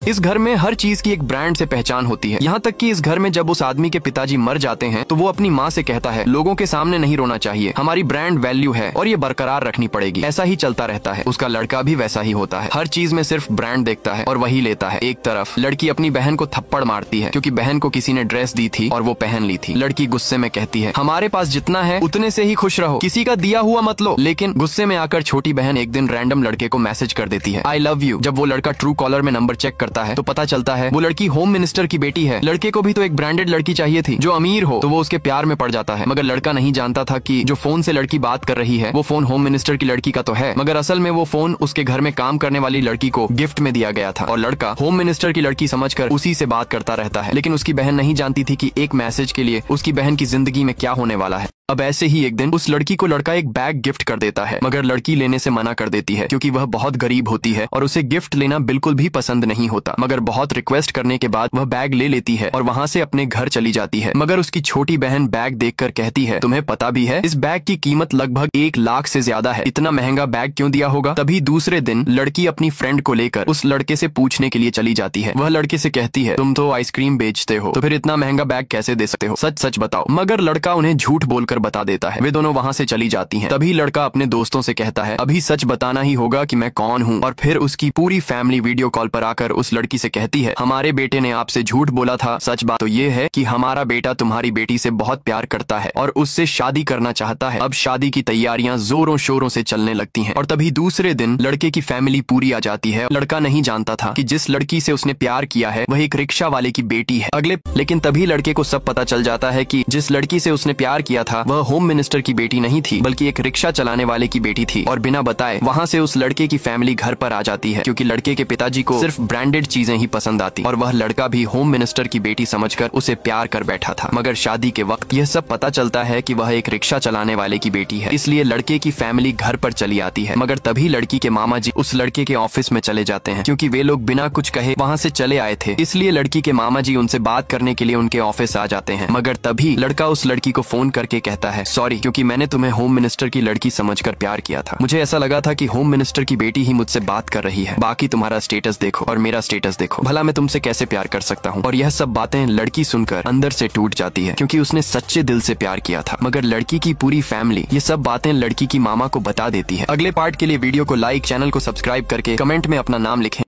इस घर में हर चीज की एक ब्रांड से पहचान होती है, यहाँ तक कि इस घर में जब उस आदमी के पिताजी मर जाते हैं तो वो अपनी माँ से कहता है, लोगों के सामने नहीं रोना चाहिए, हमारी ब्रांड वैल्यू है और ये बरकरार रखनी पड़ेगी। ऐसा ही चलता रहता है। उसका लड़का भी वैसा ही होता है, हर चीज में सिर्फ ब्रांड देखता है और वही लेता है। एक तरफ लड़की अपनी बहन को थप्पड़ मारती है क्योंकि बहन को किसी ने ड्रेस दी थी और वो पहन ली थी। लड़की गुस्से में कहती है, हमारे पास जितना है उतने से ही खुश रहो, किसी का दिया हुआ मत लो। लेकिन गुस्से में आकर छोटी बहन एक दिन रैंडम लड़के को मैसेज कर देती है, आई लव यू। जब वो लड़का ट्रू कॉलर में नंबर चेक करता है तो पता चलता है वो लड़की होम मिनिस्टर की बेटी है। लड़के को भी तो एक ब्रांडेड लड़की चाहिए थी जो अमीर हो, तो वो उसके प्यार में पड़ जाता है। मगर लड़का नहीं जानता था कि जो फोन से लड़की बात कर रही है वो फोन होम मिनिस्टर की लड़की का तो है, मगर असल में वो फोन उसके घर में काम करने वाली लड़की को गिफ्ट में दिया गया था और लड़का होम मिनिस्टर की लड़की समझकर उसी से बात करता रहता है। लेकिन उसकी बहन नहीं जानती थी कि एक मैसेज के लिए उसकी बहन की जिंदगी में क्या होने वाला है। अब ऐसे ही एक दिन उस लड़की को लड़का एक बैग गिफ्ट कर देता है, मगर लड़की लेने से मना कर देती है क्योंकि वह बहुत गरीब होती है और उसे गिफ्ट लेना बिल्कुल भी पसंद नहीं होता। मगर बहुत रिक्वेस्ट करने के बाद वह बैग ले लेती है और वहाँ से अपने घर चली जाती है। मगर उसकी छोटी बहन बैग देखकर कहती है, तुम्हें पता भी है इस बैग की कीमत लगभग 1 लाख से ज्यादा है, इतना महंगा बैग क्यों दिया होगा। तभी दूसरे दिन लड़की अपनी फ्रेंड को लेकर उस लड़के से पूछने के लिए चली जाती है। वह लड़के से कहती है, तुम तो आइसक्रीम बेचते हो तो फिर इतना महंगा बैग कैसे दे सकते हो, सच सच बताओ। मगर लड़का उन्हें झूठ बोलकर बता देता है। वे दोनों वहाँ से चली जाती हैं। तभी लड़का अपने दोस्तों से कहता है, अभी सच बताना ही होगा कि मैं कौन हूँ। और फिर उसकी पूरी फैमिली वीडियो कॉल पर आकर उस लड़की से कहती है, हमारे बेटे ने आपसे झूठ बोला था, सच बात तो ये है कि हमारा बेटा तुम्हारी बेटी से बहुत प्यार करता है और उससे शादी करना चाहता है। अब शादी की तैयारियां जोरों शोरों से चलने लगती हैं। और तभी दूसरे दिन लड़के की फैमिली पूरी आ जाती है। लड़का नहीं जानता था कि जिस लड़की से उसने प्यार किया है वह एक रिक्शा वाले की बेटी है। लेकिन तभी लड़के को सब पता चल जाता है कि जिस लड़की से उसने प्यार किया था वह होम मिनिस्टर की बेटी नहीं थी बल्कि एक रिक्शा चलाने वाले की बेटी थी। और बिना बताए वहाँ से उस लड़के की फैमिली घर पर आ जाती है क्योंकि लड़के के पिताजी को सिर्फ ब्रांडेड चीजें ही पसंद आती और वह लड़का भी होम मिनिस्टर की बेटी समझकर उसे प्यार कर बैठा था। मगर शादी के वक्त यह सब पता चलता है कि वह एक रिक्शा चलाने वाले की बेटी है, इसलिए लड़के की फैमिली घर पर चली आती है। मगर तभी लड़की के मामा जी उस लड़के के ऑफिस में चले जाते हैं क्योंकि वे लोग बिना कुछ कहे वहाँ से चले आए थे, इसलिए लड़की के मामा जी उनसे बात करने के लिए उनके ऑफिस आ जाते हैं। मगर तभी लड़का उस लड़की को फोन करके कहता है, सॉरी क्योंकि मैंने तुम्हें होम मिनिस्टर की लड़की समझकर प्यार किया था, मुझे ऐसा लगा था कि होम मिनिस्टर की बेटी ही मुझसे बात कर रही है, बाकी तुम्हारा स्टेटस देखो और मेरा स्टेटस देखो, भला मैं तुमसे कैसे प्यार कर सकता हूँ। और यह सब बातें लड़की सुनकर अंदर से टूट जाती है क्योंकि उसने सच्चे दिल से प्यार किया था। मगर लड़की की पूरी फैमिली ये सब बातें लड़की की मामा को बता देती है। अगले पार्ट के लिए वीडियो को लाइक, चैनल को सब्सक्राइब करके कमेंट में अपना नाम लिखें।